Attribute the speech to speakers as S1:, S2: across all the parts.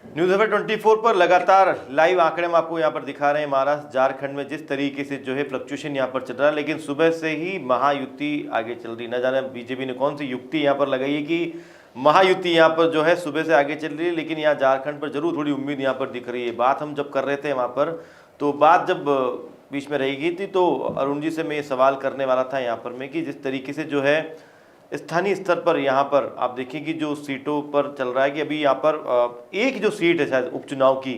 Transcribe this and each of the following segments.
S1: News अवर 24 पर लगातार live आंकड़े हम आपको यहाँ पर दिखा रहे हैं। महाराष्ट्र झारखंड में जिस तरीके से जो है फ्लक्चुएशन यहाँ पर चल रहा है, लेकिन सुबह से ही महायुति आगे चल रही। न जाने बीजेपी ने कौन सी युक्ति यहाँ पर लगाई है कि महायुति यहाँ पर जो है सुबह से आगे चल रही है, लेकिन यहाँ झारखंड पर जरूर थोड़ी उम्मीद यहाँ पर दिख रही है। बात हम जब कर रहे थे वहाँ पर, तो बात जब बीच में रही गई थी, तो अरुण जी से मैं ये सवाल करने वाला था यहाँ पर मैं कि जिस तरीके से जो है स्थानीय स्तर पर यहाँ पर आप देखिए कि जो सीटों पर चल रहा है कि अभी यहाँ पर एक जो सीट है शायद उपचुनाव की,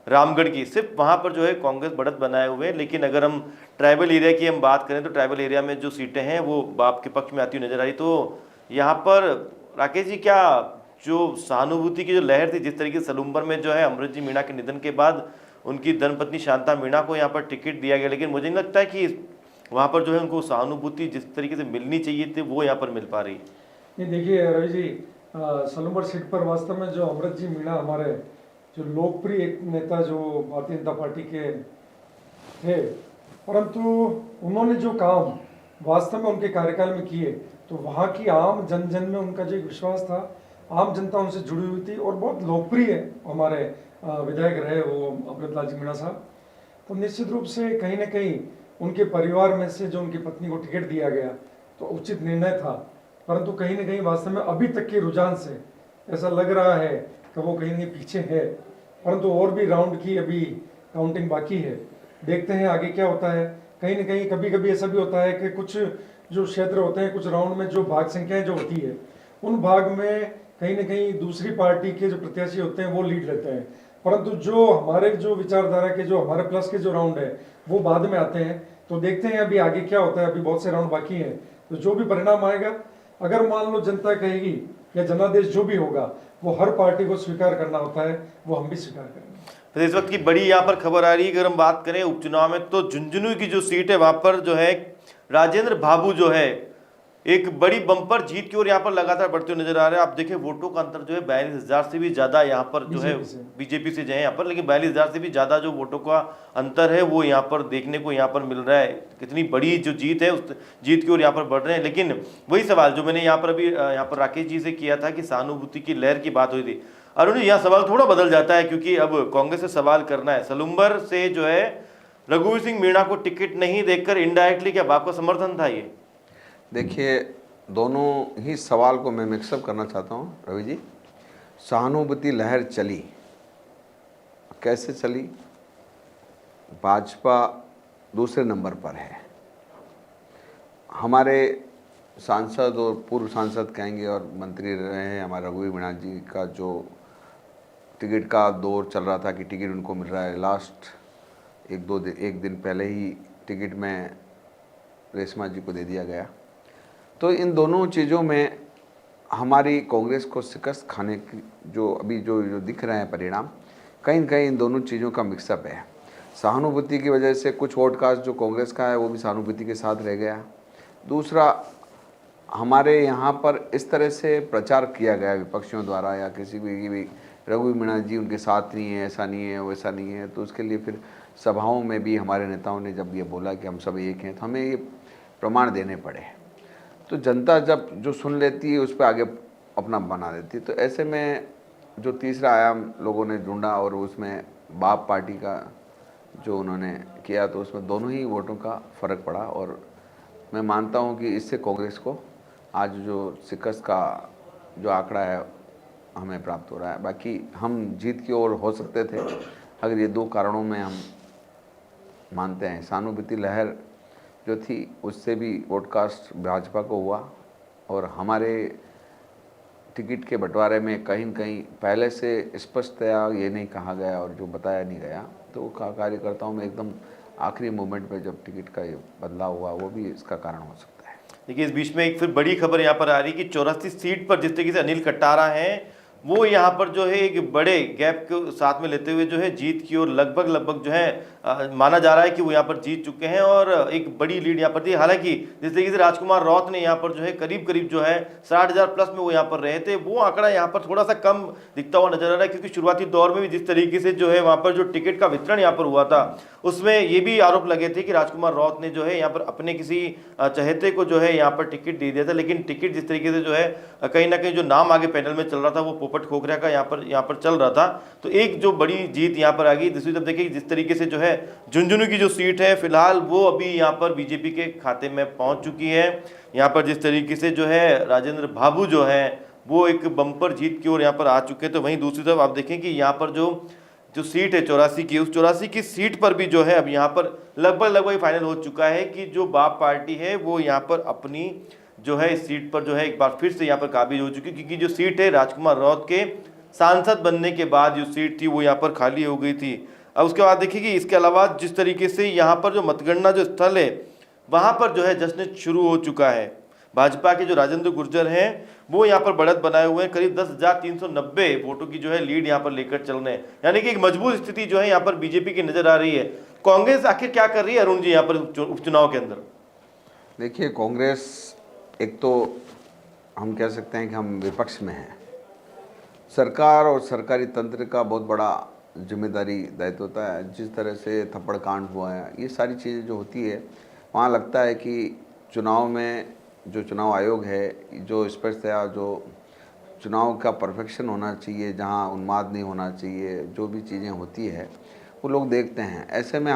S1: रामगढ़ की, सिर्फ वहाँ पर जो है कांग्रेस बढ़त बनाए हुए है। लेकिन अगर हम ट्राइबल एरिया की हम बात करें तो ट्राइबल एरिया में जो सीटें हैं वो बाप के पक्ष में आती हुई नजर आई। तो यहाँ पर राकेश जी, क्या जो सहानुभूति की जो लहर थी, जिस तरीके से सलूम्बर में जो है अमृत जी मीणा के निधन के बाद उनकी धर्मपत्नी शांता मीणा को यहाँ पर टिकट दिया गया, लेकिन मुझे नहीं लगता है कि वहाँ पर जो है उनको सहानुभूति जिस तरीके से मिलनी चाहिए थी वो यहाँ पर मिल पा रही है।
S2: ये देखिए रवि जी, सलूम्बर सीट पर वास्तव में जो अमृत जी मीणा हमारे जो लोकप्रिय एक नेता जो भारतीय जनता पार्टी के थे, परंतु उन्होंने जो काम वास्तव में उनके कार्यकाल में किए, तो वहाँ की आम जन जन में उनका जो एक विश्वास था, आम जनता उनसे जुड़ी हुई थी और बहुत लोकप्रिय हमारे विधायक रहे वो अमृत लाल जी मीणा साहब। तो निश्चित रूप से कहीं ना कहीं उनके परिवार में से जो उनकी पत्नी को टिकट दिया गया तो उचित निर्णय था, परंतु कहीं ना कहीं वास्तव में अभी तक के रुझान से ऐसा लग रहा है कि वो कहीं ना कहीं पीछे है, परंतु और भी राउंड की अभी काउंटिंग बाकी है। देखते हैं आगे क्या होता है। कहीं ना कहीं कभी कभी ऐसा भी होता है कि कुछ जो क्षेत्र होते हैं, कुछ राउंड में जो भाग संख्याएं जो होती है, उन भाग में कहीं ना कहीं दूसरी पार्टी के जो प्रत्याशी होते हैं वो लीड लेते हैं, परंतु जो हमारे जो विचारधारा के जो हमारे प्लस के जो राउंड है वो बाद में आते हैं। तो देखते हैं अभी आगे क्या होता है, अभी बहुत से राउंड बाकी हैं। तो जो भी परिणाम आएगा, अगर मान लो जनता कहेगी या जनादेश जो भी होगा वो हर पार्टी को स्वीकार करना होता है, वो हम भी स्वीकार करेंगे।
S1: फिर इस वक्त की बड़ी यहाँ पर खबर आ रही है, अगर हम बात करें उपचुनाव में, तो झुंझुनू की जो सीट है वहां पर जो है राजेंद्र बाबू जो है एक बड़ी बम्पर जीत की ओर यहाँ पर लगातार बढ़ते हुए नजर आ रहे हैं। आप देखिए वोटों का अंतर जो है 42,000 से भी ज्यादा यहाँ पर जो है बीजेपी से जो है यहाँ पर, लेकिन 42,000 से भी ज्यादा जो वोटों का अंतर है वो यहाँ पर देखने को यहाँ पर मिल रहा है। कितनी बड़ी जो जीत है उस जीत की ओर यहाँ पर बढ़ रहे हैं। लेकिन वही सवाल जो मैंने यहाँ पर अभी यहाँ पर राकेश जी से किया था कि सहानुभूति की लहर की बात हुई थी, अरुण जी यहाँ सवाल थोड़ा बदल जाता है, क्योंकि अब कांग्रेस से सवाल करना है। सलूम्बर से जो है रघुवीर सिंह मीणा को टिकट नहीं देकर इनडायरेक्टली क्या बाप का समर्थन था ये?
S3: देखिए, दोनों ही सवाल को मैं मिक्सअप करना चाहता हूँ रवि जी। सहानुभूति लहर चली, कैसे चली? भाजपा दूसरे नंबर पर है। हमारे सांसद और पूर्व सांसद कहेंगे और मंत्री रहे हैं हमारे रघुवीर मीणा जी का जो टिकट का दौर चल रहा था कि टिकट उनको मिल रहा है, लास्ट एक दिन पहले ही टिकट में रेशमा जी को दे दिया गया। तो इन दोनों चीज़ों में हमारी कांग्रेस को शिकस्त खाने की जो अभी जो दिख रहे हैं परिणाम, कहीं न कहीं इन दोनों चीज़ों का मिक्सअप है। सहानुभूति की वजह से कुछ वोट कास्ट जो कांग्रेस का है वो भी सहानुभूति के साथ रह गया। दूसरा, हमारे यहाँ पर इस तरह से प्रचार किया गया विपक्षियों द्वारा या किसी भी रघुवीर मीणा जी उनके साथ नहीं है, ऐसा नहीं है, वैसा नहीं है, तो उसके लिए फिर सभाओं में भी हमारे नेताओं ने जब ये बोला कि हम सब एक हैं, तो हमें ये प्रमाण देने पड़े। तो जनता जब जो सुन लेती है उस पर आगे अपना बना देती है। तो ऐसे में जो तीसरा आयाम लोगों ने ढूंढा और उसमें बाप पार्टी का जो उन्होंने किया, तो उसमें दोनों ही वोटों का फ़र्क पड़ा। और मैं मानता हूं कि इससे कांग्रेस को आज जो शिकस्त का जो आंकड़ा है हमें प्राप्त हो रहा है। बाकी हम जीत की ओर हो सकते थे अगर ये दो कारणों में हम मानते हैं। सहानुभूति लहर जो थी उससे भी वोटकास्ट भाजपा को हुआ, और हमारे टिकट के बंटवारे में कहीं न कहीं पहले से स्पष्टतया ये नहीं कहा गया और जो बताया नहीं गया, तो कार्यकर्ताओं में एकदम आखिरी मोमेंट पे जब टिकट का ये बदलाव हुआ, वो भी इसका कारण हो सकता है।
S1: देखिए, इस बीच में एक फिर बड़ी खबर यहाँ पर आ रही है कि 84 सीट पर जिस तरीके से अनिल कटारा हैं, वो यहाँ पर जो है एक बड़े गैप को साथ में लेते हुए जो है जीत की ओर लगभग जो है माना जा रहा है कि वो यहाँ पर जीत चुके हैं और एक बड़ी लीड यहाँ पर थी। हालांकि जिस तरीके से राजकुमार रौत ने यहाँ पर जो है करीब जो है 60,000 प्लस में वो यहाँ पर रहे थे, वो आंकड़ा यहाँ पर थोड़ा सा कम दिखता हुआ नजर आ रहा है, क्योंकि शुरुआती दौर में भी जिस तरीके से जो है वहाँ पर जो टिकट का वितरण यहाँ पर हुआ था, उसमें ये भी आरोप लगे थे कि राजकुमार रौत ने जो है यहाँ पर अपने किसी चहेते को जो है यहाँ पर टिकट दे दिया था। लेकिन टिकट जिस तरीके से जो है कहीं ना कहीं जो नाम आगे पैनल में चल रहा था वो चौपट खोखरिया का यहाँ पर चल रहा था। तो एक जो बड़ी जीत यहाँ पर आ गई। दूसरी तरफ देखिए जिस तरीके से जो है झुंझुनू की जो सीट है फिलहाल वो अभी यहाँ पर बीजेपी के खाते में पहुँच चुकी है। यहाँ पर जिस तरीके से जो है राजेंद्र बाबू जो है वो एक बम्पर जीत की ओर यहाँ पर आ चुके हैं। तो वहीं दूसरी तरफ आप देखें कि यहाँ पर जो सीट है 84 की, उस 84 की सीट पर भी जो है अब यहाँ पर लगभग फाइनल हो चुका है कि जो बाप पार्टी है वो यहाँ पर अपनी जो है इस सीट पर जो है एक बार फिर से यहाँ पर काबिज हो चुकी है, क्योंकि जो सीट है राजकुमार राउत के सांसद बनने के बाद जो सीट थी वो यहाँ पर खाली हो गई थी। अब उसके बाद देखिए कि इसके अलावा जिस तरीके से यहाँ पर जो मतगणना जो स्थल है वहाँ पर जो है जश्न शुरू हो चुका है। भाजपा के जो राजेंद्र गुर्जर हैं वो यहाँ पर बढ़त बनाए हुए हैं, करीब 10,390 वोटों की जो है लीड यहाँ पर लेकर चल रहे हैं। यानी कि एक मजबूत स्थिति जो है यहाँ पर बीजेपी की नजर आ रही है। कांग्रेस आखिर क्या कर रही है अरुण जी यहाँ पर उपचुनाव के अंदर?
S3: देखिए कांग्रेस एक तो हम कह सकते हैं कि हम विपक्ष में हैं। सरकार और सरकारी तंत्र का बहुत बड़ा जिम्मेदारी दायित्व होता है। जिस तरह से थप्पड़ कांड हुआ है, ये सारी चीज़ें जो होती है वहाँ लगता है कि चुनाव में जो चुनाव आयोग है जो स्पष्टतया जो चुनाव का परफेक्शन होना चाहिए, जहाँ उन्माद नहीं होना चाहिए, जो भी चीज़ें होती है वो लोग देखते हैं। ऐसे में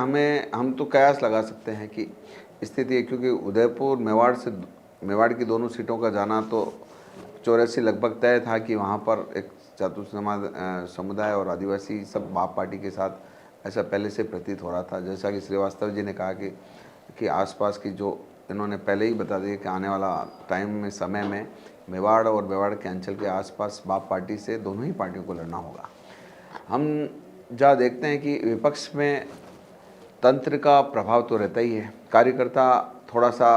S3: हम तो कयास लगा सकते हैं कि स्थिति है, क्योंकि उदयपुर मेवाड़ की दोनों सीटों का जाना तो 84 लगभग तय था कि वहाँ पर एक समुदाय और आदिवासी सब बाप पार्टी के साथ ऐसा पहले से प्रतीत हो रहा था। जैसा कि श्रीवास्तव जी ने कहा कि आसपास की जो इन्होंने पहले ही बता दिया कि आने वाला टाइम में समय में मेवाड़ और मेवाड़ के अंचल के आसपास बाप पार्टी से दोनों ही पार्टियों को लड़ना होगा। हम जहाँ देखते हैं कि विपक्ष में तंत्र का प्रभाव तो रहता ही है, कार्यकर्ता थोड़ा सा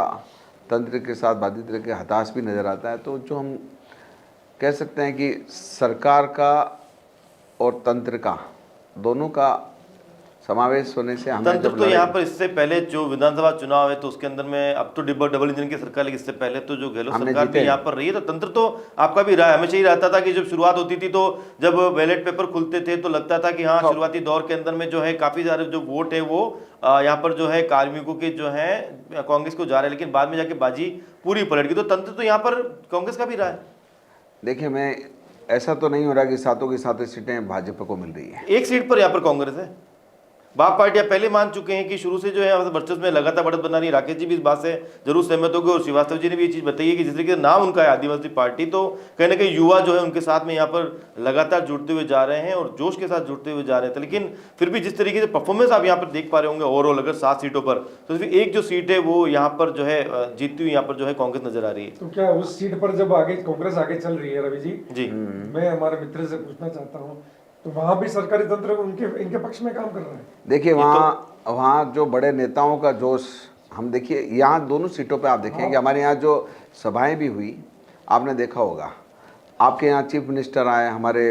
S3: तंत्र के साथ बाधित रह के हताश भी नज़र आता है। तो जो हम कह सकते हैं कि सरकार का और तंत्र का दोनों का समावेश होने से हमें
S1: तंत्र तो यहाँ पर इससे पहले जो विधानसभा चुनाव है तो उसके अंदर में अब तो डबल इंजन की सरकार, लेकिन इससे पहले तो जो गहलोत सरकार भी यहाँ पर रही है। तो तंत्र तो आपका भी रहा है, हमेशा ही रहता था कि जब शुरुआत होती थी तो जब बैलेट पेपर खुलते थे तो लगता था कि हाँ शुरुआती दौर के अंदर में जो है काफी सारे जो वोट है वो यहाँ पर जो है कार्मिकों के जो है कांग्रेस को जा रहे हैं, लेकिन बाद में जाके बाजी पूरी पलट गई। तो तंत्र तो यहाँ पर कांग्रेस का भी रहा है। देखिए
S3: मैं ऐसा तो नहीं हो रहा कि सातों की सातों सीटें भाजपा को मिल रही है।
S1: एक सीट पर यहाँ पर कांग्रेस है। बाप पार्टियां पहले मान चुके हैं कि शुरू से जो है वर्चस्व में लगातार बढ़त बना रही है। राकेश जी भी इस बात से जरूर सहमत होंगे और श्रीवास्तव जी ने भी ये चीज़ बताई है कि जिस तरीके से नाम उनका है आदिवासी पार्टी, तो कहीं ना कहीं युवा जो है उनके साथ में यहाँ पर लगातार जुड़ते हुए जा रहे हैं और जोश के साथ जुड़ते हुए जा रहे थे। लेकिन फिर भी जिस तरीके से परफॉर्मेंस आप यहाँ पर देख पा रहे होंगे ओवरऑल अगर 7 सीटों पर, तो सिर्फ एक जो सीट है वो यहाँ पर जो है जीतती हुई यहाँ पर जो है कांग्रेस नजर आ रही है।
S2: तो क्या उस सीट पर जब आगे कांग्रेस आगे चल रही है रवि जी, मैं हमारे मित्र से पूछना चाहता हूँ, तो वहाँ भी सरकारी तंत्र इनके पक्ष में काम कर रहा है?
S3: देखिए वहाँ जो बड़े नेताओं का जोश हम देखिए, यहाँ दोनों सीटों पे आप देखें कि हमारे यहाँ जो सभाएं भी हुई आपने देखा होगा। आपके यहाँ चीफ मिनिस्टर आए, हमारे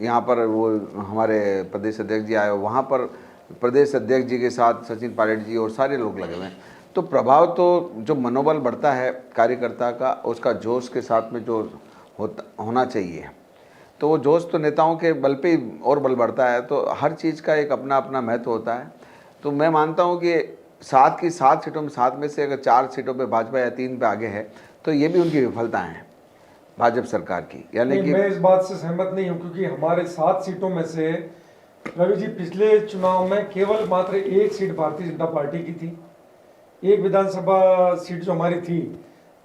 S3: यहाँ पर वो हमारे प्रदेश अध्यक्ष जी आए, वहाँ पर प्रदेश अध्यक्ष जी के साथ सचिन पायलट जी और सारे लोग लगे हुए हैं। तो प्रभाव तो जो मनोबल बढ़ता है कार्यकर्ता का, उसका जोश के साथ में जो होना चाहिए, तो वो जोश तो नेताओं के बल पे और बल बढ़ता है। तो हर चीज़ का एक अपना अपना महत्व होता है। तो मैं मानता हूँ कि 7 की 7 सीटों में 7 में से अगर 4 सीटों पे भाजपा या 3 पे आगे है तो ये भी उनकी विफलता है भाजपा सरकार की। यानी कि
S2: मैं इस बात से सहमत नहीं हूँ, क्योंकि हमारे 7 सीटों में से रवि जी पिछले चुनाव में केवल मात्र 1 सीट भारतीय जनता पार्टी की थी। एक विधानसभा सीट जो हमारी थी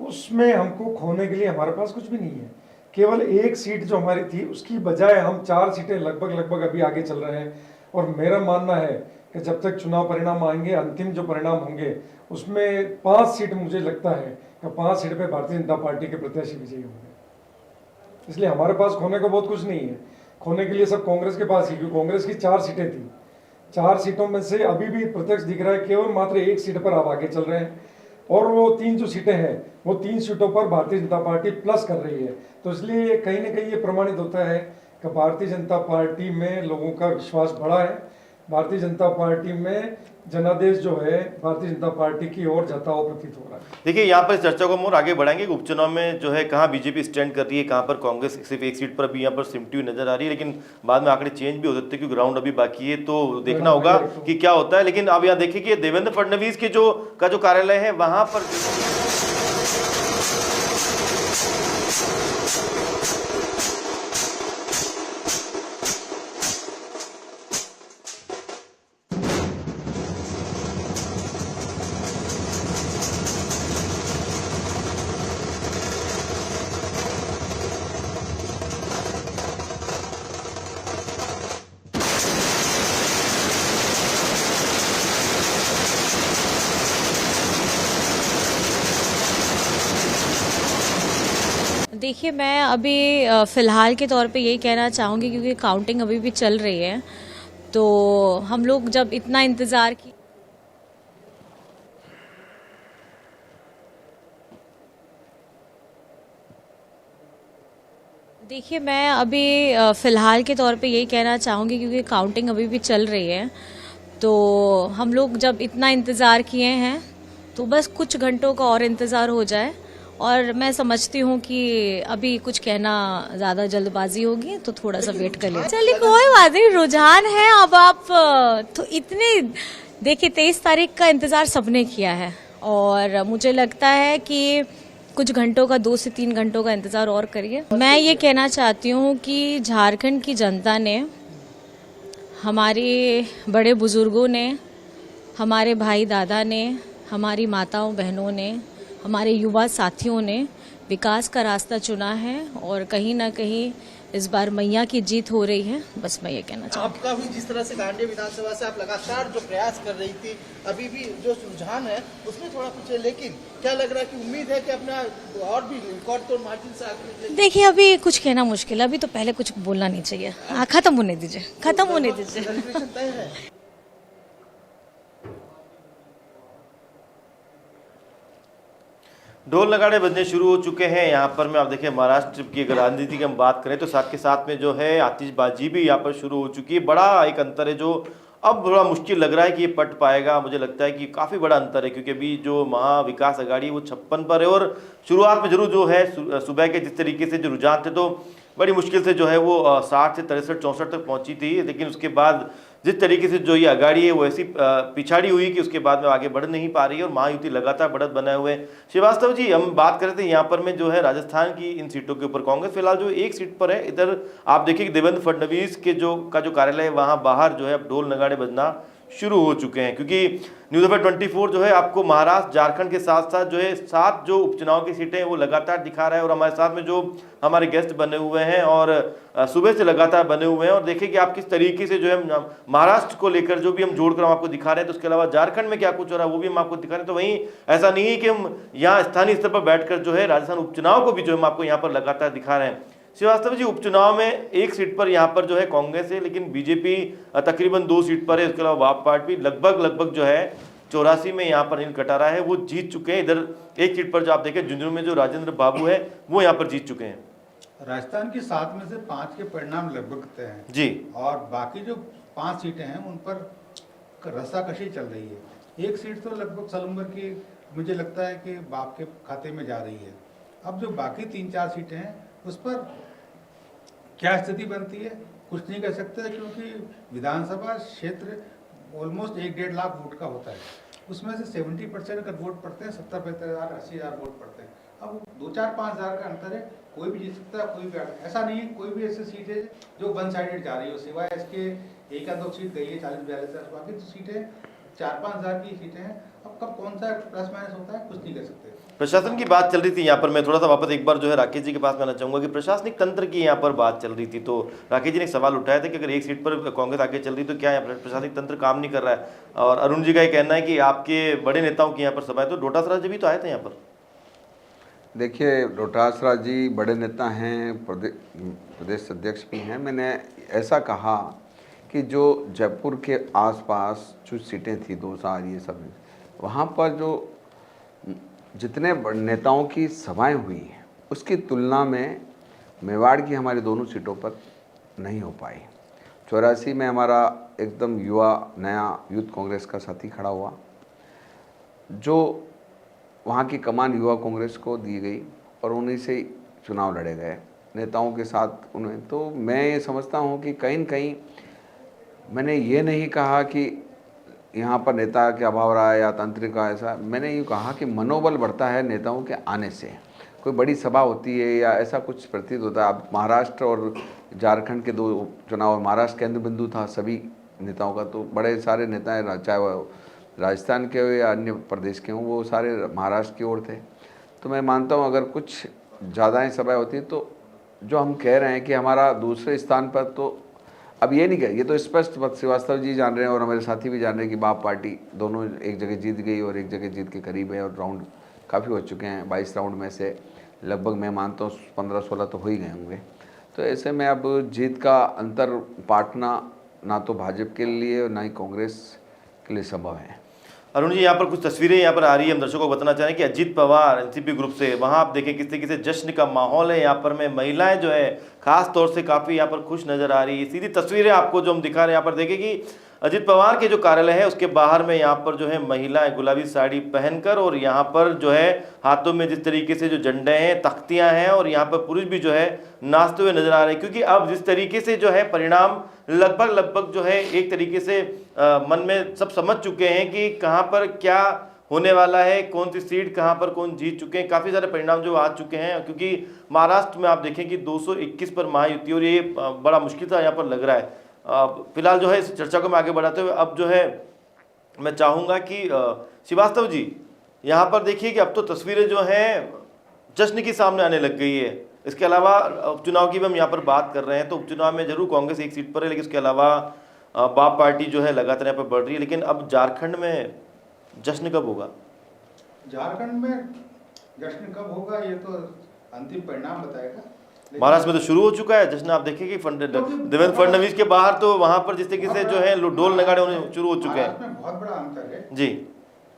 S2: उसमें हमको खोने के लिए हमारे पास कुछ भी नहीं है। केवल 1 सीट जो हमारी थी उसकी बजाय हम 4 सीटें लगभग अभी आगे चल रहे हैं। और मेरा मानना है कि जब तक चुनाव परिणाम आएंगे, अंतिम जो परिणाम होंगे उसमें 5 सीट मुझे लगता है कि 5 सीट पे भारतीय जनता पार्टी के प्रत्याशी विजयी होंगे। इसलिए हमारे पास खोने को बहुत कुछ नहीं है। खोने के लिए सब कांग्रेस के पास ही, क्योंकि कांग्रेस की 4 सीटें थी। 4 सीटों में से अभी भी प्रत्यक्ष दिख रहा है केवल मात्र 1 सीट पर आप आगे चल रहे हैं, और वो 3 जो सीटें हैं वो 3 सीटों पर भारतीय जनता पार्टी प्लस कर रही है। तो इसलिए कहीं ना कहीं ये प्रमाणित होता है कि भारतीय जनता पार्टी में लोगों का विश्वास बढ़ा है। भारतीय जनता पार्टी में जनादेश जो है भारतीय जनता पार्टी की ओर जाता हुआ प्रतीत हो रहा है।
S1: देखिए यहाँ पर इस चर्चा को हम और आगे बढ़ाएंगे। उपचुनाव में जो है कहाँ बीजेपी स्टैंड कर रही है, कहाँ पर कांग्रेस सिर्फ 1 सीट पर अभी यहाँ पर सिमटी हुई नजर आ रही है, लेकिन बाद में आंकड़े चेंज भी हो सकते हैं क्योंकि ग्राउंड अभी बाकी है, तो देखना होगा कि क्या होता है। लेकिन अब यहाँ देखिए कि देवेंद्र फडणवीस के जो कार्यालय है वहां पर
S4: देखिए, मैं अभी फ़िलहाल के तौर पे यही कहना चाहूँगी, क्योंकि काउंटिंग अभी भी चल रही है, तो हम लोग जब इतना इंतज़ार की। देखिए, मैं अभी फ़िलहाल के तौर पे यही कहना चाहूँगी, क्योंकि काउंटिंग अभी भी चल रही है, तो हम लोग जब इतना इंतज़ार किए हैं तो बस कुछ घंटों का और इंतज़ार हो जाए। और मैं समझती हूँ कि अभी कुछ कहना ज़्यादा जल्दबाजी होगी, तो थोड़ा सा वेट कर लीजिए। चलिए, कोई बात नहीं, रुझान है। अब आप तो इतने देखिए, 23 तारीख का इंतज़ार सबने किया है, और मुझे लगता है कि कुछ घंटों का, 2 से 3 घंटों का इंतज़ार और करिए। मैं ये कहना चाहती हूँ कि झारखंड की जनता ने, हमारे बड़े बुजुर्गों ने, हमारे भाई दादा ने, हमारी माताओं बहनों ने, हमारे युवा साथियों ने विकास का रास्ता चुना है, और कहीं ना कहीं इस बार मैया की जीत हो रही है। बस मैं ये कहना चाहूँगी।
S5: आपका भी जिस तरह से गांधी विधानसभा से आप लगातार जो प्रयास कर रही थी, अभी भी जो रुझान है उसमें थोड़ा कुछ है, लेकिन क्या लग रहा है कि उम्मीद है कि अपना और भी रिकॉर्ड तोड़ मार्जिन से आगे निकलेंगे?
S4: देखिए, अभी कुछ कहना मुश्किल है, अभी तो पहले कुछ बोलना नहीं चाहिए। खत्म होने दीजिए, खत्म होने दीजिए।
S5: सेलिब्रेशन तय है।
S1: ढोल नगाड़े बजने शुरू हो चुके हैं यहाँ पर में। आप देखिए, महाराष्ट्र की अगर राजनीति की हम बात करें तो साथ के साथ में जो है आतिशबाजी भी यहाँ पर शुरू हो चुकी है। बड़ा एक अंतर है जो अब बड़ा मुश्किल लग रहा है कि ये पट पाएगा। मुझे लगता है कि काफ़ी बड़ा अंतर है, क्योंकि अभी जो महा विकास अघाड़ी है वो 56 पर है, और शुरुआत में जरूर जो है सुबह के जिस तरीके से जो रुझान थे तो बड़ी मुश्किल से जो है वो 60 से 63 64 तक पहुंची थी। लेकिन उसके बाद जिस तरीके से जो ये अगाड़ी है वो ऐसी पिछाड़ी हुई कि उसके बाद में आगे बढ़ नहीं पा रही है, और महायुति लगातार बढ़त बनाए हुए हैं। श्रीवास्तव जी, हम बात कर रहे थे यहाँ पर में जो है राजस्थान की इन सीटों के ऊपर। कांग्रेस फिलहाल जो एक सीट पर है, इधर आप देखिए कि देवेंद्र फडणवीस के जो कार्यालय है वहाँ बाहर जो है अब ढोल नगाड़े बजना शुरू हो चुके हैं, क्योंकि न्यूज़ अफेयर 24 जो है आपको महाराष्ट्र झारखंड के साथ साथ जो है 7 जो उपचुनाव की सीटें हैं वो लगातार दिखा रहा है। और हमारे साथ में जो हमारे गेस्ट बने हुए हैं और सुबह से लगातार बने हुए हैं, और देखिए कि आप किस तरीके से जो है महाराष्ट्र को लेकर जो भी हम जोड़कर हम आपको दिखा रहे हैं, तो उसके अलावा झारखंड में क्या कुछ हो रहा है वो भी हम आपको दिखा रहे हैं। तो वहीं ऐसा नहीं है कि हम यहाँ स्थानीय स्तर पर बैठकर जो है राजस्थान उपचुनाव को भी जो हम आपको यहाँ पर लगातार दिखा रहे हैं। श्रीवास्तव जी, उपचुनाव में एक सीट पर यहाँ पर जो है कांग्रेस है, लेकिन बीजेपी तकरीबन 2 सीट पर है। इसके अलावा आप पार्टी लगभग जो है 84 में यहाँ पर नील कटारा है वो जीत चुके हैं। इधर एक सीट पर जो आप देखें झुंझुनू में जो राजेंद्र बाबू है वो यहाँ पर जीत चुके हैं।
S6: राजस्थान की 7 में से 5 के परिणाम लगभग तय हैं
S1: जी,
S6: और बाकी जो 5 सीटें हैं उन पर रस्साकशी चल रही है। एक सीट तो लगभग सलूंबर की मुझे लगता है कि बाप के खाते में जा रही है। अब जो बाकी 3-4 सीटें हैं उस पर क्या स्थिति बनती है कुछ नहीं कह सकते, क्योंकि विधानसभा क्षेत्र ऑलमोस्ट 1-1.5 लाख वोट का होता है। उसमें से 70% अगर वोट पड़ते हैं, 70-75 हज़ार 80 हज़ार वोट पड़ते हैं। अब 2-4-5 हज़ार का अंतर है, कोई भी जीत सकता है, कोई भी ऐसा नहीं है। कोई भी ऐसी सीट है जो वन साइडेड जा रही हो, सिवाय इसके 1-2 सीट गई है 40-42, बाकी तो सीटें 4-5 हज़ार की सीटें हैं। अब कब कौन सा प्लस माइनस होता है कुछ नहीं कह सकते।
S1: प्रशासन की बात चल रही थी यहाँ पर। मैं थोड़ा सा वापस एक बार जो है राकेश जी के पास में आना चाहूँगा कि प्रशासनिक तंत्र की यहाँ पर बात चल रही थी, तो राकेश जी ने एक सवाल उठाया था कि अगर एक सीट पर कांग्रेस आगे चल रही तो क्या यहाँ पर प्रशासनिक तंत्र काम नहीं कर रहा है। और अरुण जी का ये कहना है कि आपके बड़े नेताओं की यहाँ पर सभा है, तो डोटासरा जी भी तो आए थे यहाँ पर।
S3: देखिए, डोटासरा जी बड़े नेता हैं, प्रदेश अध्यक्ष भी हैं। मैंने ऐसा कहा कि जो जयपुर के आसपास जो सीटें थी 2-4 ये सब, वहाँ पर जो जितने नेताओं की सभाएं हुई हैं उसकी तुलना में मेवाड़ की हमारी दोनों सीटों पर नहीं हो पाई। 84 में हमारा एकदम युवा नया यूथ कांग्रेस का साथी खड़ा हुआ, जो वहाँ की कमान युवा कांग्रेस को दी गई और उन्हीं से ही चुनाव लड़े गए नेताओं के साथ उन्हें। तो मैं ये समझता हूँ कि कहीं न कहीं मैंने ये नहीं कहा कि यहाँ पर नेता के अभाव रहा है या तंत्र का ऐसा, मैंने ये कहा कि मनोबल बढ़ता है नेताओं के आने से। कोई बड़ी सभा होती है या ऐसा कुछ प्रतीत होता है। अब महाराष्ट्र और झारखंड के 2 चुनाव, महाराष्ट्र केंद्र बिंदु था सभी नेताओं का, तो बड़े सारे नेता हैं, चाहे वो राजस्थान के हो या अन्य प्रदेश के हों, वो सारे महाराष्ट्र की ओर थे। तो मैं मानता हूँ अगर कुछ ज़्यादा ही सभा होती है तो जो हम कह रहे हैं कि हमारा दूसरे स्थान पर, तो अब ये नहीं कह, ये तो स्पष्ट बात श्रीवास्तव जी जान रहे हैं और हमारे साथी भी जान रहे हैं कि बाप पार्टी दोनों एक जगह जीत गई और एक जगह जीत के करीब है, और राउंड काफ़ी हो चुके हैं 22 राउंड में से। लगभग मैं मानता हूँ 15-16 तो हो ही गए होंगे। तो ऐसे में अब जीत का अंतर पाटना ना तो भाजपा के लिए और ना ही कांग्रेस के लिए संभव है।
S1: अरुण जी, यहाँ पर कुछ तस्वीरें यहाँ पर आ रही है, हम दर्शकों को बताना चाहें कि अजीत पवार एनसीपी ग्रुप से, वहाँ आप देखें किस तरीके से जश्न का माहौल है। यहाँ पर में महिलाएं जो है खास तौर से काफ़ी यहाँ पर खुश नजर आ रही है। सीधी तस्वीरें आपको जो हम दिखा रहे हैं, यहाँ पर देखें कि अजीत पवार के जो कार्यालय है उसके बाहर में यहाँ पर जो है महिलाएं गुलाबी साड़ी पहनकर, और यहाँ पर जो है हाथों में जिस तरीके से जो झंडे हैं, तख्तियां हैं, और यहाँ पर पुरुष भी जो है नाचते हुए नजर आ रहे हैं। क्योंकि अब जिस तरीके से जो है परिणाम लगभग जो है एक तरीके से मन में सब समझ चुके हैं कि कहाँ पर क्या होने वाला है, कौन सी सीट कहाँ पर कौन जीत चुके हैं। काफ़ी सारे परिणाम जो आ चुके हैं, क्योंकि महाराष्ट्र में आप देखें कि 221 पर महायुति, और ये बड़ा मुश्किल सा यहाँ पर लग रहा है। फिलहाल जो है इस चर्चा को मैं आगे बढ़ाते हुए अब जो है मैं चाहूँगा कि श्रीवास्तव जी, यहाँ पर देखिए कि अब तो तस्वीरें जो हैं जश्न की सामने आने लग गई है। इसके अलावा उपचुनाव की भी हम यहाँ पर बात कर रहे हैं, तो उपचुनाव में जरूर कांग्रेस एक सीट पर है, लेकिन इसके अलावा बाप पार्टी जो है लगातार यहाँ पर बढ़ रही है। लेकिन अब झारखंड में जश्न कब होगा?
S6: झारखंड में जश्न कब होगा ये तो अंतिम परिणाम बताएगा।
S1: महाराष्ट्र में तो शुरू हो चुका है जश्न। आप देखें कि देवेंद्र फडणवीस के बाहर तो वहां पर जिस तरीके से जो है ढोल नगाड़े होने शुरू हो चुके हैं।
S6: में बहुत बड़ा अंतर है
S1: जी,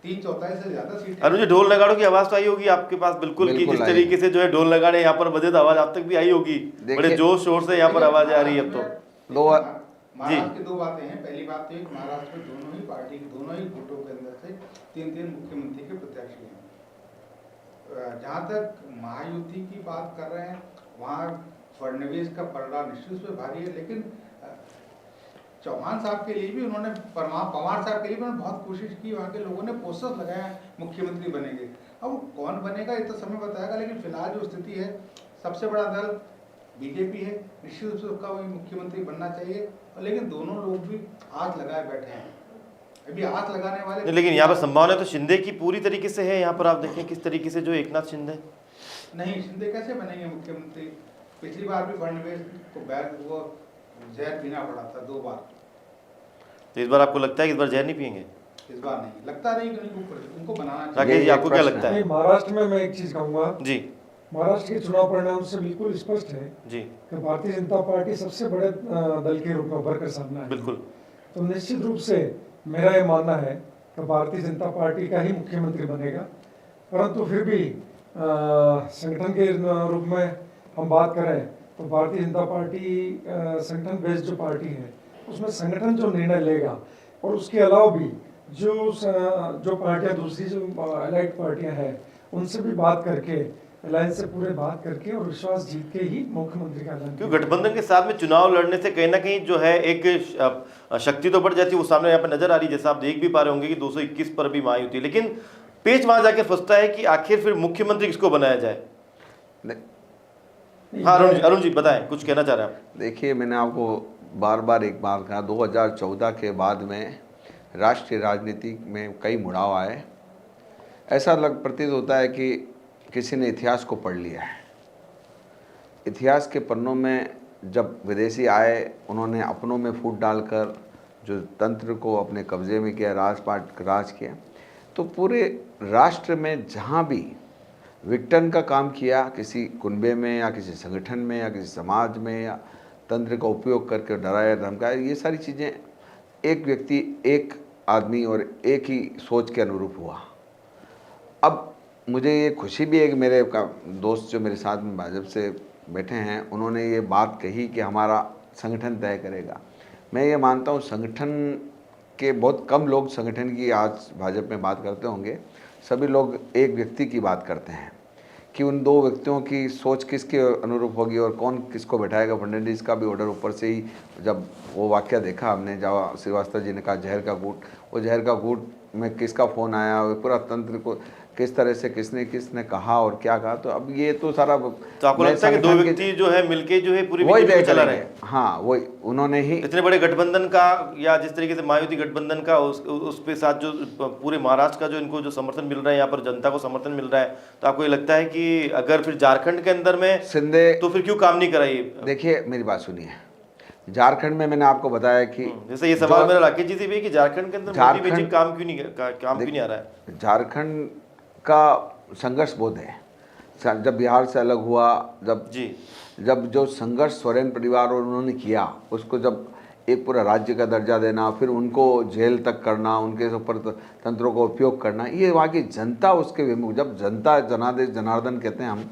S6: 3/4 से ज्यादा सीट।
S1: अरुण जी, ढोल नगाड़ों की आवाज तो आई होगी आपके पास बिल्कुल कि जिस तरीके से जो है ढोल नगाड़े यहाँ पर बजे, तो आवाज आप तक भी आई होगी। बड़े जोर शोर से यहाँ पर आवाज आ रही है। अब तो
S6: महाराष्ट्र की दो बातें हैं। पहली बात तो महाराष्ट्र में दोनों ही पार्टी के दोनों ही गुटों के अंदर से 3 मुख्यमंत्री के प्रत्याशी हैं। जहाँ तक महायुति की बात कर रहे हैं, वहाँ फडणवीस का पलड़ा निश्चित रूप से भारी है, लेकिन चौहान साहब के लिए भी उन्होंने, पवार साहब के लिए भी उन्होंने बहुत कोशिश की। वहाँ के लोगों ने पोस्टर्स लगाया मुख्यमंत्री बनेंगे। अब कौन बनेगा ये तो समय बताएगा, लेकिन फिलहाल जो स्थिति है, सबसे बड़ा दल बीजेपी है, निश्चित रूप से उसका वही मुख्यमंत्री बनना चाहिए। लेकिन दोनों लोग भी आस लगाए बैठे हैं, अभी आस लगाने वाले।
S1: लेकिन यहाँ पर संभावना तो शिंदे की पूरी तरीके से है। यहाँ पर आप देखें किस तरीके से जो एकनाथ शिंदे,
S6: नहीं, शिंदे कैसे बनेंगे मुख्यमंत्री? पिछली बार भी फडणवीस को वो जहर पीना पड़ा था 2 बार।
S1: तो इस बार आपको लगता है कि इस बार जहर नहीं पियेंगे?
S6: इस बार नहीं लगता, नहीं उनको बनाना चाहिए।
S1: राकेश जी, आपको क्या लगता है?
S2: महाराष्ट्र में मैं एक चीज कहूंगा
S1: जी,
S2: महाराष्ट्र के चुनाव परिणाम से बिल्कुल स्पष्ट है
S1: जी,
S2: कि भारतीय जनता पार्टी सबसे बड़े दल के रूप में उभर कर सामने आई।
S1: बिल्कुल।
S2: तो निश्चित रूप से मेरा ये मानना है कि भारतीय जनता पार्टी का ही मुख्यमंत्री बनेगा। परंतु फिर भी संगठन के रूप में हम बात करें तो भारतीय जनता पार्टी संगठन बेस्ड जो पार्टी है, उसमें संगठन जो निर्णय लेगा, और उसके अलावा भी जो पार्टियां दूसरी जो अलाइड पार्टियां हैं उनसे भी बात करके, अलायंस से पूरे बात करके और विश्वास जीत के ही मुख्यमंत्री का ऐलान।
S1: क्योंकि गठबंधन के साथ में चुनाव लड़ने से कहीं ना कहीं जो है एक शक्ति तो बढ़ जाती है, वो सामने यहाँ पर नजर आ रही है। जैसा आप देख भी पा रहे होंगे कि 221 पर भी महायुति, लेकिन पेच वहां जाके फंसता है कि आखिर फिर मुख्यमंत्री किसको बनाया जाए। हाँ अरुण जी बताएं, कुछ कहना चाह रहे हैं आप?
S3: देखिए, मैंने आपको बार बार एक बार कहा, 2014 के बाद में राष्ट्रीय राजनीति में कई मुड़ाव आए। ऐसा प्रतीत होता है कि किसी ने इतिहास को पढ़ लिया है। इतिहास के पन्नों में जब विदेशी आए, उन्होंने अपनों में फूट डालकर जो तंत्र को अपने कब्जे में किया, राज किया, तो पूरे राष्ट्र में जहाँ भी विघटन का काम किया, किसी कुनबे में या किसी संगठन में या किसी समाज में, या तंत्र का उपयोग करके डराया धमकाया, ये सारी चीज़ें एक व्यक्ति, एक आदमी और एक ही सोच के अनुरूप हुआ। अब मुझे ये खुशी भी है कि मेरे दोस्त जो मेरे साथ में भाजपा से बैठे हैं, उन्होंने ये बात कही कि हमारा संगठन तय करेगा। मैं ये मानता हूँ संगठन के बहुत कम लोग संगठन की आज भाजपा में बात करते होंगे। सभी लोग एक व्यक्ति की बात करते हैं कि उन 2 व्यक्तियों की सोच किसके अनुरूप होगी और कौन किसको बैठाएगा। फडणवीस का भी ऑर्डर ऊपर से ही, जब वो वाकया देखा हमने, जब श्रीवास्तव जी ने कहा जहर का घूंट, वो जहर का घूंट में किसका फ़ोन आया, वो पूरा तंत्र को किस तरह से किसने कहा और क्या कहा। तो अब ये तो सारा,
S1: तो आपको लगता है कि 2 व्यक्ति जो है मिलके जो है पूरी
S3: वही
S1: बीजेपी को चला रहे हैं?
S3: हाँ, वही उन्होंने ही
S1: इतने बड़े गठबंधन का, या जिस तरीके से महायुति गठबंधन का उस पे साथ जो पूरे महाराष्ट्र का जो इनको जो समर्थन मिल रहा है, यहाँ पर जनता को समर्थन मिल रहा है, तो आपको ये लगता है कि अगर फिर झारखंड के अंदर में
S3: शिंदे,
S1: तो फिर क्यों काम नहीं कराई?
S3: देखिए मेरी बात सुनिए, झारखंड में मैंने आपको बताया कि
S1: जैसे ये सवाल मेरा राकेश जी से भी है कि झारखंड के अंदर मोदी मैजिक काम क्यों नहीं आ रहा है?
S3: झारखंड का संघर्ष बहुत है। जब बिहार से अलग हुआ, जब
S1: जी
S3: जब जो संघर्ष सोरेन परिवार और उन्होंने किया, उसको जब एक पूरा राज्य का दर्जा देना, फिर उनको जेल तक करना, उनके ऊपर तंत्रों का उपयोग करना, ये वहाँ की जनता उसके विमुख, जब जनता जनादेश जनार्दन कहते हैं हम,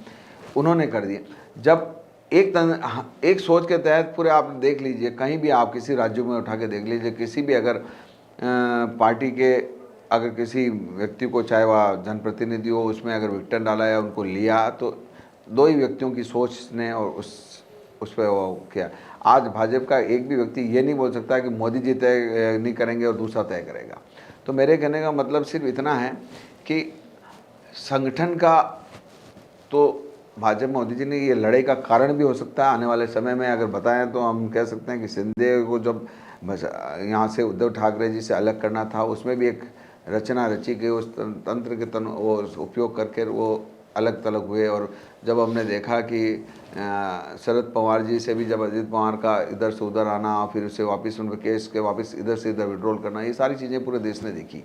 S3: उन्होंने कर दिया। जब एक सोच के तहत पूरे आप देख लीजिए, कहीं भी आप किसी राज्य में उठा के देख लीजिए, किसी भी अगर पार्टी के अगर किसी व्यक्ति को, चाहे वह जनप्रतिनिधि हो, उसमें अगर विघटन डाला या उनको लिया, तो दो ही व्यक्तियों की सोच ने और उस पर वो किया। आज भाजपा का एक भी व्यक्ति ये नहीं बोल सकता कि मोदी जी तय नहीं करेंगे और दूसरा तय करेगा। तो मेरे कहने का मतलब सिर्फ इतना है कि संगठन का तो भाजपा मोदी जी ने ये लड़ाई का कारण भी हो सकता है। आने वाले समय में अगर बताएं तो हम कह सकते हैं कि सिंधिया को जब यहाँ से उद्धव ठाकरे जी से अलग करना था, उसमें भी एक रचना रची गई, उस तंत्र के वो उपयोग करके वो अलग थलग हुए। और जब हमने देखा कि शरद पवार जी से भी जब अजित पवार का इधर से उधर आना, फिर उससे वापस उनके केस के वापस इधर से इधर विड्रॉल करना, ये सारी चीज़ें पूरे देश ने देखी।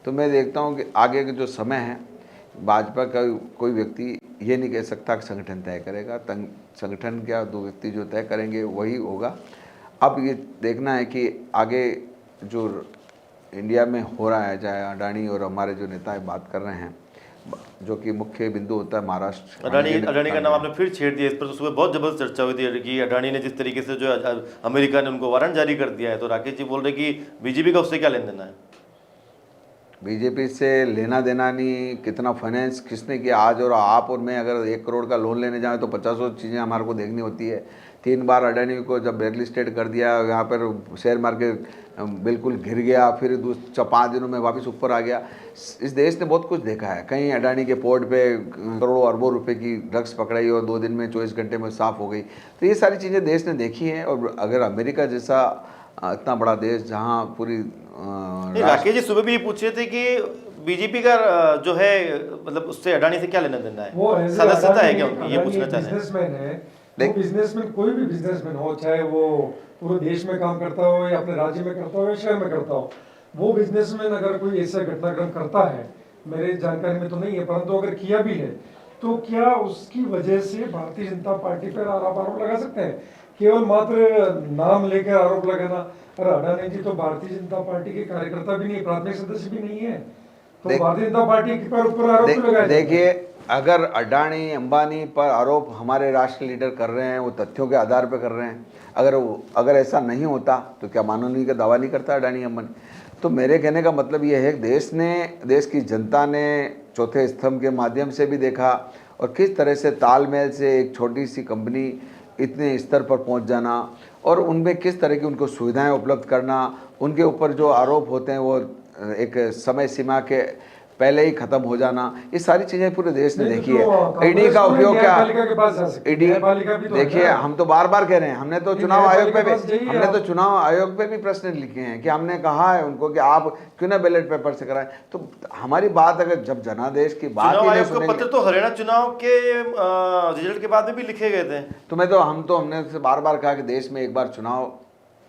S3: तो मैं देखता हूँ कि आगे के जो समय है, भाजपा का कोई व्यक्ति ये नहीं कह सकता कि संगठन तय करेगा। संगठन क्या दो व्यक्ति जो तय करेंगे वही होगा। अब ये देखना है कि आगे जो इंडिया में हो रहा है, चाहे अडानी और हमारे जो नेता बात कर रहे हैं, जो कि मुख्य बिंदु होता है महाराष्ट्र।
S1: अडानी का नाम आपने फिर छेड़ दिया। इस पर तो सुबह बहुत जबरदस्त चर्चा हुई थी कि अडानी ने जिस तरीके से जो अमेरिका ने उनको वारंट जारी कर दिया है, तो राकेश जी बोल रहे कि बीजेपी का उससे क्या लेन देना है?
S3: बीजेपी से लेना देना नहीं, कितना फाइनेंस किसने किया। आज और आप और मैं अगर 1 करोड़ का लोन लेने जाएं तो 50 चीज़ें हमारे को देखनी होती है। 3 बार अडानी को जब ब्लैकलिस्टेड कर दिया, यहाँ पर शेयर मार्केट बिल्कुल गिर गया, फिर 5 दिनों में वापस ऊपर आ गया। इस देश ने बहुत कुछ देखा है। कहीं अडानी के पोर्ट पे करोड़ों अरबों रुपए की ड्रग्स पकड़ाई और 2 दिन में 24 घंटे में साफ हो गई। तो ये सारी चीज़ें देश ने देखी हैं। और अगर अमेरिका जैसा इतना बड़ा देश जहाँ पूरी
S1: राकेश जी सुबह भी ये पूछ रहे थे कि बीजेपी का जो है मतलब उससे अडानी से क्या लेना देना है,
S2: वो
S1: सदस्यता है क्या उनकी, ये पूछना चाहते हैं।
S2: बिजनेसमैन है, वो बिजनेसमैन कोई भी बिजनेसमैन हो, चाहे वो पूरे देश में काम करता हो या अपने राज्य में करता हो या शहर में करता हो, वो बिजनेसमैन अगर कोई ऐसा घटनाक्रम करता है, मेरे जानकारी में तो नहीं है, परंतु अगर किया भी है तो क्या उसकी वजह से भारतीय जनता पार्टी पर आरोप लगा सकते हैं? केवल मात्र नाम लेकर आरोप लगाना। और अडानी जी तो भारतीय जनता पार्टी के कार्यकर्ता भी नहीं, प्राथमिक सदस्य भी नहीं है, तो भारतीय जनता पार्टी पर ऊपर आरोप लगाए।
S3: देखिए, अगर अडानी अंबानी पर आरोप हमारे राष्ट्रीय लीडर कर रहे हैं, वो तथ्यों के आधार पर कर रहे हैं। अगर ऐसा नहीं होता तो क्या माननीय का दावा नहीं करता अडानी अंबानी? तो मेरे कहने का मतलब ये है कि देश की जनता ने चौथे स्तंभ के माध्यम से भी देखा, और किस तरह से तालमेल से एक छोटी सी कंपनी इतने स्तर पर पहुंच जाना, और उनमें किस तरह की उनको सुविधाएं उपलब्ध करना, उनके ऊपर जो आरोप होते हैं वो एक समय सीमा के पहले ही खत्म हो जाना, ये सारी चीजें पूरे देश ने देखी है। ईडी का उपयोग क्या, ईडी देखिए, हम तो बार बार कह रहे हैं, हमने तो चुनाव आयोग पे भी प्रश्न लिखे हैं कि हमने कहा है उनको कि आप क्यों ना बैलेट पेपर से कराएं। तो हमारी बात अगर जब जनादेश की बात
S1: चुनाव आयोग का पत्र तो हरियाणा चुनाव के रिजल्ट के बाद में भी लिखे गए थे। तो
S3: हमने बार बार कहा कि देश में एक बार चुनाव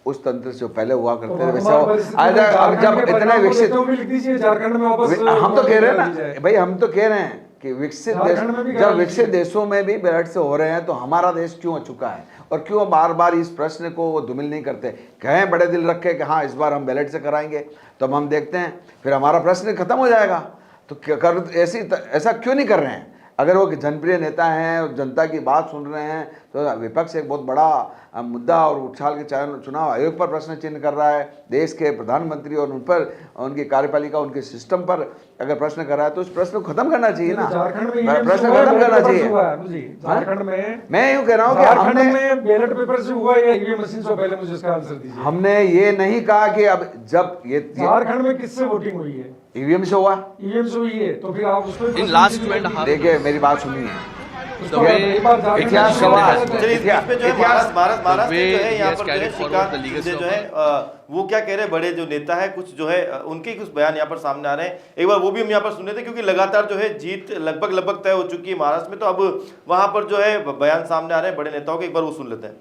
S3: उस तंत्र से पहले हुआ करते थे, वैसे अब जब इतने विकसित, हम तो कह रहे हैं ना भाई, हम तो कह रहे हैं कि विकसित देश, जब विकसित देशों में भी बैलेट से हो रहे हैं तो हमारा देश क्यों चुका है, और क्यों बार बार इस प्रश्न को वो धूमिल नहीं करते? कहें बड़े दिल रखे कि हाँ इस बार हम बैलेट से कराएंगे, तो हम देखते हैं फिर हमारा प्रश्न खत्म हो जाएगा। तो ऐसा क्यों नहीं कर रहे हैं? अगर वो जनप्रिय नेता हैं और जनता की बात सुन रहे हैं, तो विपक्ष एक बहुत बड़ा मुद्दा और उछाल के चुनाव आयोग पर प्रश्न चिन्ह कर रहा है, देश के प्रधानमंत्री और उन पर, उनकी कार्यपालिका, उनके सिस्टम पर अगर प्रश्न कर रहा है तो उस प्रश्न को खत्म करना चाहिए ना, प्रश्न खत्म करना चाहिए।
S2: झारखंड में
S3: मैं यूँ कह रहा हूँ कि हमने
S2: बैलेट पेपर से हुआ या ईवीएम मशीन से, पहले मुझे इसका आंसर दीजिए।
S3: हमने ये नहीं कहा कि अब जब ये
S2: झारखंड में किससे वोटिंग हुई है?
S3: ईवीएम से हुआ,
S2: ईवीएम से हुई है, तो फिर आप उसको
S7: इन लास्ट 2.5
S3: देखिए मेरी बात सुनिए,
S1: इतिहास पे जो है महाराष्ट्र में जो है यहाँ पर जो है श्रीकांत जो है वो क्या कह रहे हैं, बड़े जो नेता है कुछ जो है उनके कुछ बयान यहाँ पर सामने आ रहे हैं। एक बार वो भी हम यहाँ पर सुन रहे थे, क्योंकि लगातार जो है जीत लगभग तय हो चुकी है महाराष्ट्र में, तो अब वहां पर जो है बयान सामने आ रहे हैं बड़े नेताओं के, एक बार वो सुन लेते हैं।